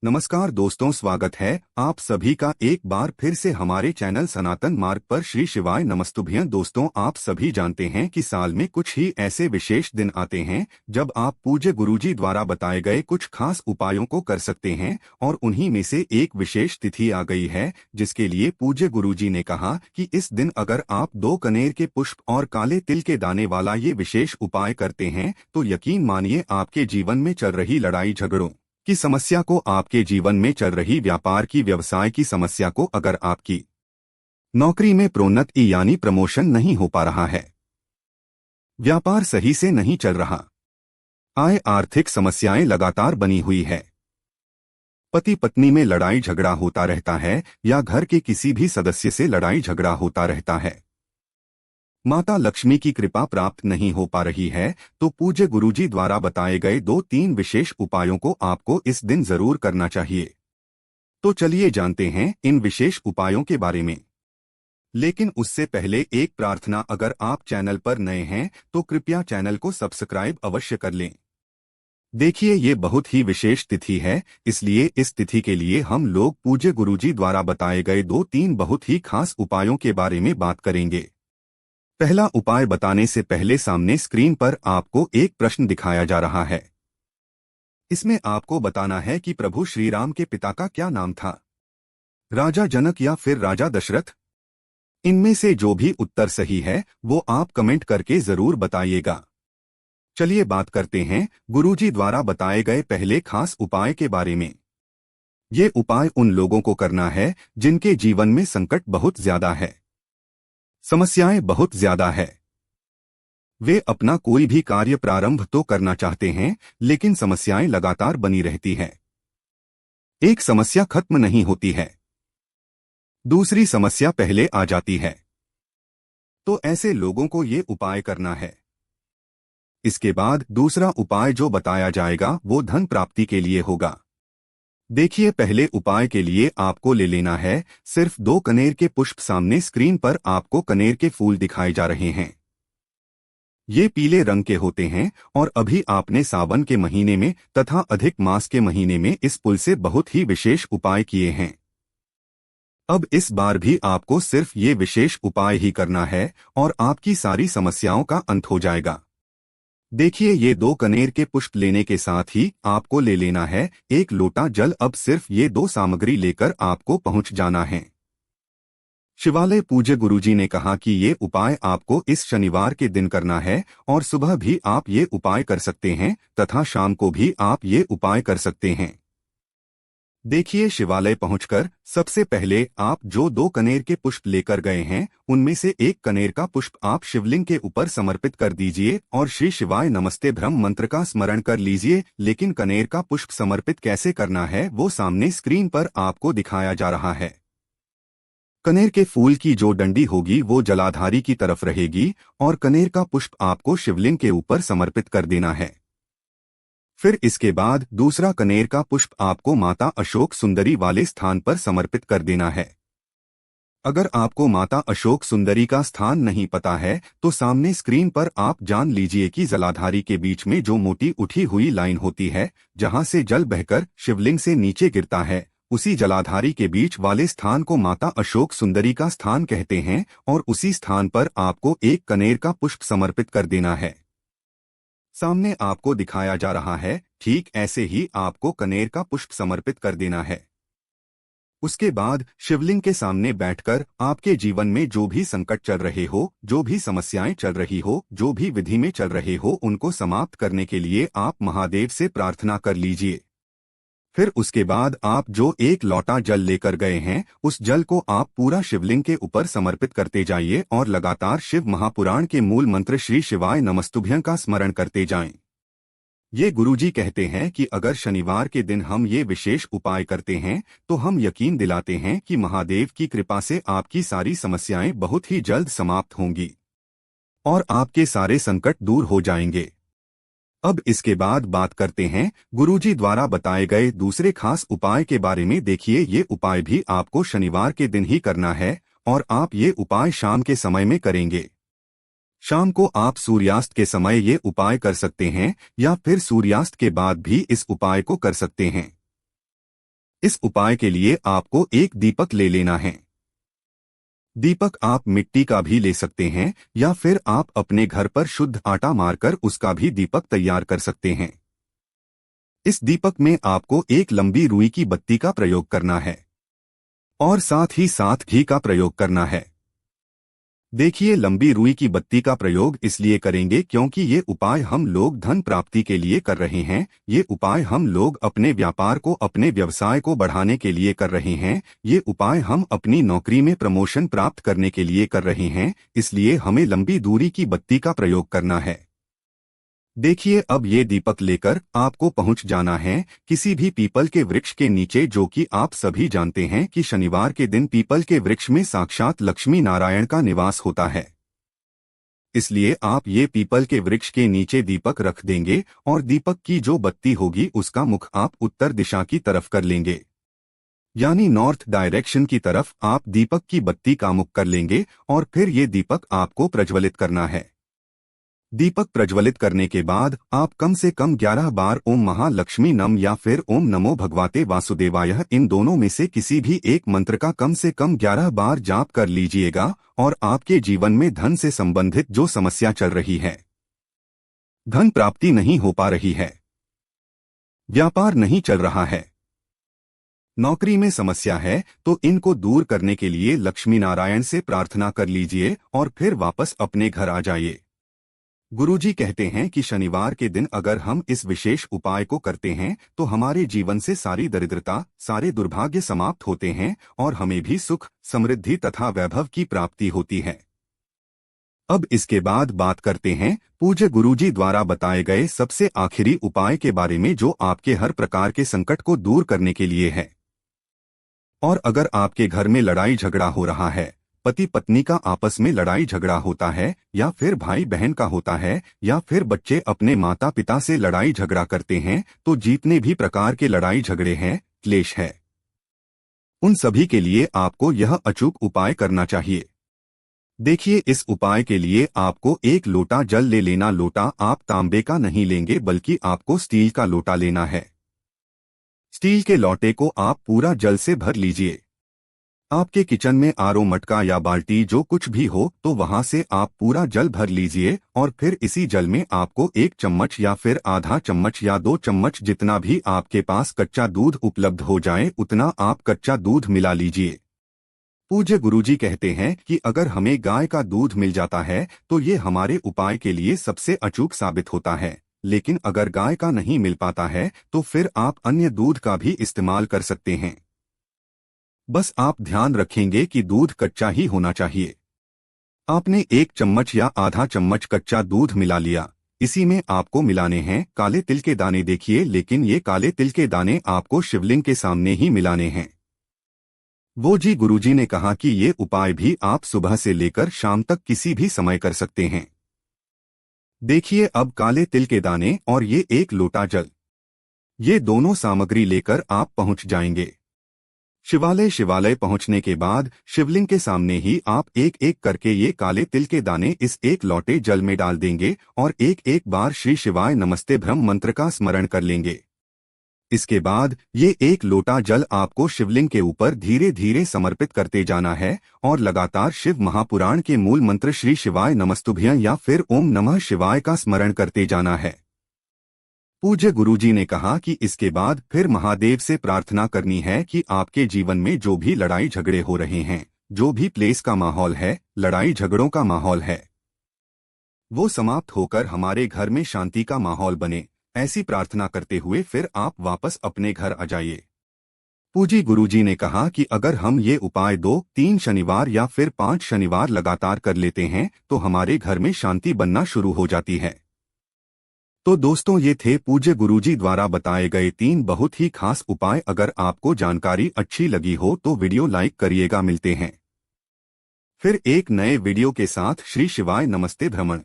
नमस्कार दोस्तों, स्वागत है आप सभी का एक बार फिर से हमारे चैनल सनातन मार्ग पर। श्री शिवाय नमस्तुभ्यं। दोस्तों, आप सभी जानते हैं कि साल में कुछ ही ऐसे विशेष दिन आते हैं जब आप पूज्य गुरुजी द्वारा बताए गए कुछ खास उपायों को कर सकते हैं, और उन्हीं में से एक विशेष तिथि आ गई है जिसके लिए पूज्य गुरुजी ने कहा कि इस दिन अगर आप 2 कनेर के पुष्प और काले तिल के दाने वाला ये विशेष उपाय करते हैं तो यकीन मानिए आपके जीवन में चल रही लड़ाई झगड़ों की समस्या को, आपके जीवन में चल रही व्यापार की व्यवसाय की समस्या को, अगर आपकी नौकरी में प्रोन्नति यानी प्रमोशन नहीं हो पा रहा है, व्यापार सही से नहीं चल रहा, आर्थिक समस्याएं लगातार बनी हुई है, पति पत्नी में लड़ाई झगड़ा होता रहता है या घर के किसी भी सदस्य से लड़ाई झगड़ा होता रहता है, माता लक्ष्मी की कृपा प्राप्त नहीं हो पा रही है, तो पूज्य गुरुजी द्वारा बताए गए 2-3 विशेष उपायों को आपको इस दिन जरूर करना चाहिए। तो चलिए जानते हैं इन विशेष उपायों के बारे में। लेकिन उससे पहले एक प्रार्थना, अगर आप चैनल पर नए हैं तो कृपया चैनल को सब्सक्राइब अवश्य कर लें। देखिए, ये बहुत ही विशेष तिथि है, इसलिए इस तिथि के लिए हम लोग पूज्य गुरुजी द्वारा बताए गए 2-3 बहुत ही खास उपायों के बारे में बात करेंगे। पहला उपाय बताने से पहले सामने स्क्रीन पर आपको एक प्रश्न दिखाया जा रहा है। इसमें आपको बताना है कि प्रभु श्री राम के पिता का क्या नाम था, राजा जनक या फिर राजा दशरथ। इनमें से जो भी उत्तर सही है वो आप कमेंट करके जरूर बताइएगा। चलिए बात करते हैं गुरुजी द्वारा बताए गए पहले खास उपाय के बारे में। ये उपाय उन लोगों को करना है जिनके जीवन में संकट बहुत ज्यादा है, समस्याएं बहुत ज्यादा है। वे अपना कोई भी कार्य प्रारंभ तो करना चाहते हैं लेकिन समस्याएं लगातार बनी रहती हैं। एक समस्या खत्म नहीं होती है, दूसरी समस्या पहले आ जाती है। तो ऐसे लोगों को ये उपाय करना है। इसके बाद दूसरा उपाय जो बताया जाएगा वो धन प्राप्ति के लिए होगा। देखिए, पहले उपाय के लिए आपको ले लेना है सिर्फ 2 कनेर के पुष्प। सामने स्क्रीन पर आपको कनेर के फूल दिखाए जा रहे हैं। ये पीले रंग के होते हैं और अभी आपने सावन के महीने में तथा अधिक मास के महीने में इस फूल से बहुत ही विशेष उपाय किए हैं। अब इस बार भी आपको सिर्फ ये विशेष उपाय ही करना है और आपकी सारी समस्याओं का अंत हो जाएगा। देखिए, ये 2 कनेर के पुष्प लेने के साथ ही आपको ले लेना है 1 लोटा जल। अब सिर्फ ये 2 सामग्री लेकर आपको पहुंच जाना है शिवालय। पूज्य गुरुजी ने कहा कि ये उपाय आपको इस शनिवार के दिन करना है और सुबह भी आप ये उपाय कर सकते हैं तथा शाम को भी आप ये उपाय कर सकते हैं। देखिए, शिवालय पहुंचकर सबसे पहले आप जो 2 कनेर के पुष्प लेकर गए हैं उनमें से 1 कनेर का पुष्प आप शिवलिंग के ऊपर समर्पित कर दीजिए और श्री शिवाय नमस्ते ब्रह्म मंत्र का स्मरण कर लीजिए। लेकिन कनेर का पुष्प समर्पित कैसे करना है वो सामने स्क्रीन पर आपको दिखाया जा रहा है। कनेर के फूल की जो डंडी होगी वो जलाधारी की तरफ रहेगी और कनेर का पुष्प आपको शिवलिंग के ऊपर समर्पित कर देना है। फिर इसके बाद दूसरा कनेर का पुष्प आपको माता अशोक सुंदरी वाले स्थान पर समर्पित कर देना है। अगर आपको माता अशोक सुंदरी का स्थान नहीं पता है तो सामने स्क्रीन पर आप जान लीजिए कि जलाधारी के बीच में जो मोटी उठी हुई लाइन होती है जहां से जल बहकर शिवलिंग से नीचे गिरता है, उसी जलाधारी के बीच वाले स्थान को माता अशोक सुंदरी का स्थान कहते हैं और उसी स्थान पर आपको 1 कनेर का पुष्प समर्पित कर देना है। सामने आपको दिखाया जा रहा है, ठीक ऐसे ही आपको कनेर का पुष्प समर्पित कर देना है। उसके बाद शिवलिंग के सामने बैठकर आपके जीवन में जो भी संकट चल रहे हो, जो भी समस्याएं चल रही हो, जो भी विधि में चल रहे हो, उनको समाप्त करने के लिए आप महादेव से प्रार्थना कर लीजिए। फिर उसके बाद आप जो 1 लोटा जल लेकर गए हैं उस जल को आप पूरा शिवलिंग के ऊपर समर्पित करते जाइए और लगातार शिव महापुराण के मूल मंत्र श्री शिवाय नमस्तुभ्यं का स्मरण करते जाएं। ये गुरुजी कहते हैं कि अगर शनिवार के दिन हम ये विशेष उपाय करते हैं तो हम यकीन दिलाते हैं कि महादेव की कृपा से आपकी सारी समस्याएं बहुत ही जल्द समाप्त होंगी और आपके सारे संकट दूर हो जाएंगे। अब इसके बाद बात करते हैं गुरुजी द्वारा बताए गए दूसरे खास उपाय के बारे में। देखिए, ये उपाय भी आपको शनिवार के दिन ही करना है और आप ये उपाय शाम के समय में करेंगे। शाम को आप सूर्यास्त के समय ये उपाय कर सकते हैं या फिर सूर्यास्त के बाद भी इस उपाय को कर सकते हैं। इस उपाय के लिए आपको एक दीपक ले लेना है। दीपक आप मिट्टी का भी ले सकते हैं या फिर आप अपने घर पर शुद्ध आटा मारकर उसका भी दीपक तैयार कर सकते हैं। इस दीपक में आपको एक लंबी रुई की बत्ती का प्रयोग करना है और साथ ही साथ घी का प्रयोग करना है। देखिए, लंबी रुई की बत्ती का प्रयोग इसलिए करेंगे क्योंकि ये उपाय हम लोग धन प्राप्ति के लिए कर रहे हैं। ये उपाय हम लोग अपने व्यापार को, अपने व्यवसाय को बढ़ाने के लिए कर रहे हैं। ये उपाय हम अपनी नौकरी में प्रमोशन प्राप्त करने के लिए कर रहे हैं। इसलिए हमें लंबी दूरी की बत्ती का प्रयोग करना है। देखिए, अब ये दीपक लेकर आपको पहुंच जाना है किसी भी पीपल के वृक्ष के नीचे, जो कि आप सभी जानते हैं कि शनिवार के दिन पीपल के वृक्ष में साक्षात लक्ष्मी नारायण का निवास होता है। इसलिए आप ये पीपल के वृक्ष के नीचे दीपक रख देंगे और दीपक की जो बत्ती होगी उसका मुख आप उत्तर दिशा की तरफ कर लेंगे, यानी नॉर्थ डायरेक्शन की तरफ आप दीपक की बत्ती का मुख कर लेंगे और फिर ये दीपक आपको प्रज्वलित करना है। दीपक प्रज्वलित करने के बाद आप कम से कम 11 बार ओम महालक्ष्मी नम या फिर ओम नमो भगवते वासुदेवाय, इन दोनों में से किसी भी एक मंत्र का कम से कम 11 बार जाप कर लीजिएगा और आपके जीवन में धन से संबंधित जो समस्या चल रही है, धन प्राप्ति नहीं हो पा रही है, व्यापार नहीं चल रहा है, नौकरी में समस्या है, तो इनको दूर करने के लिए लक्ष्मी नारायण से प्रार्थना कर लीजिए और फिर वापस अपने घर आ जाइए। गुरुजी कहते हैं कि शनिवार के दिन अगर हम इस विशेष उपाय को करते हैं तो हमारे जीवन से सारी दरिद्रता, सारे दुर्भाग्य समाप्त होते हैं और हमें भी सुख, समृद्धि तथा वैभव की प्राप्ति होती है। अब इसके बाद बात करते हैं पूज्य गुरुजी द्वारा बताए गए सबसे आखिरी उपाय के बारे में, जो आपके हर प्रकार के संकट को दूर करने के लिए है। और अगर आपके घर में लड़ाई झगड़ा हो रहा है, पति पत्नी का आपस में लड़ाई झगड़ा होता है, या फिर भाई बहन का होता है, या फिर बच्चे अपने माता पिता से लड़ाई झगड़ा करते हैं, तो जितने भी प्रकार के लड़ाई झगड़े हैं, क्लेश है, उन सभी के लिए आपको यह अचूक उपाय करना चाहिए। देखिए, इस उपाय के लिए आपको एक लोटा जल ले लेना। लोटा आप तांबे का नहीं लेंगे बल्कि आपको स्टील का लोटा लेना है। स्टील के लोटे को आप पूरा जल से भर लीजिए। आपके किचन में आरओ मटका या बाल्टी जो कुछ भी हो, तो वहां से आप पूरा जल भर लीजिए और फिर इसी जल में आपको 1 चम्मच या फिर आधा चम्मच या 2 चम्मच, जितना भी आपके पास कच्चा दूध उपलब्ध हो जाए उतना आप कच्चा दूध मिला लीजिए। पूज्य गुरुजी कहते हैं कि अगर हमें गाय का दूध मिल जाता है तो ये हमारे उपाय के लिए सबसे अचूक साबित होता है, लेकिन अगर गाय का नहीं मिल पाता है तो फिर आप अन्य दूध का भी इस्तेमाल कर सकते हैं। बस आप ध्यान रखेंगे कि दूध कच्चा ही होना चाहिए। आपने 1 चम्मच या आधा चम्मच कच्चा दूध मिला लिया। इसी में आपको मिलाने हैं काले तिल के दाने। देखिए, लेकिन ये काले तिल के दाने आपको शिवलिंग के सामने ही मिलाने हैं। वो जी गुरुजी ने कहा कि ये उपाय भी आप सुबह से लेकर शाम तक किसी भी समय कर सकते हैं। देखिए, अब काले तिल के दाने और ये 1 लोटा जल, ये दोनों सामग्री लेकर आप पहुंच जाएंगे शिवालय पहुंचने के बाद शिवलिंग के सामने ही आप एक एक करके ये काले तिल के दाने इस 1 लोटे जल में डाल देंगे और एक एक बार श्री शिवाय नमस्ते ब्रह्म मंत्र का स्मरण कर लेंगे। इसके बाद ये 1 लोटा जल आपको शिवलिंग के ऊपर धीरे धीरे समर्पित करते जाना है और लगातार शिव महापुराण के मूल मंत्र श्री शिवाय नमस्तुभ्यं या फिर ओम नमः शिवाय का स्मरण करते जाना है। पूज्य गुरुजी ने कहा कि इसके बाद फिर महादेव से प्रार्थना करनी है कि आपके जीवन में जो भी लड़ाई झगड़े हो रहे हैं, जो भी प्लेस का माहौल है, लड़ाई झगड़ों का माहौल है, वो समाप्त होकर हमारे घर में शांति का माहौल बने। ऐसी प्रार्थना करते हुए फिर आप वापस अपने घर आ जाइए। पूज्य गुरुजी ने कहा कि अगर हम ये उपाय 2-3 शनिवार या फिर 5 शनिवार लगातार कर लेते हैं तो हमारे घर में शांति बनना शुरू हो जाती है। तो दोस्तों, ये थे पूज्य गुरुजी द्वारा बताए गए 3 बहुत ही खास उपाय। अगर आपको जानकारी अच्छी लगी हो तो वीडियो लाइक करिएगा। मिलते हैं फिर एक नए वीडियो के साथ। श्री शिवाय नमस्ते भ्रमण।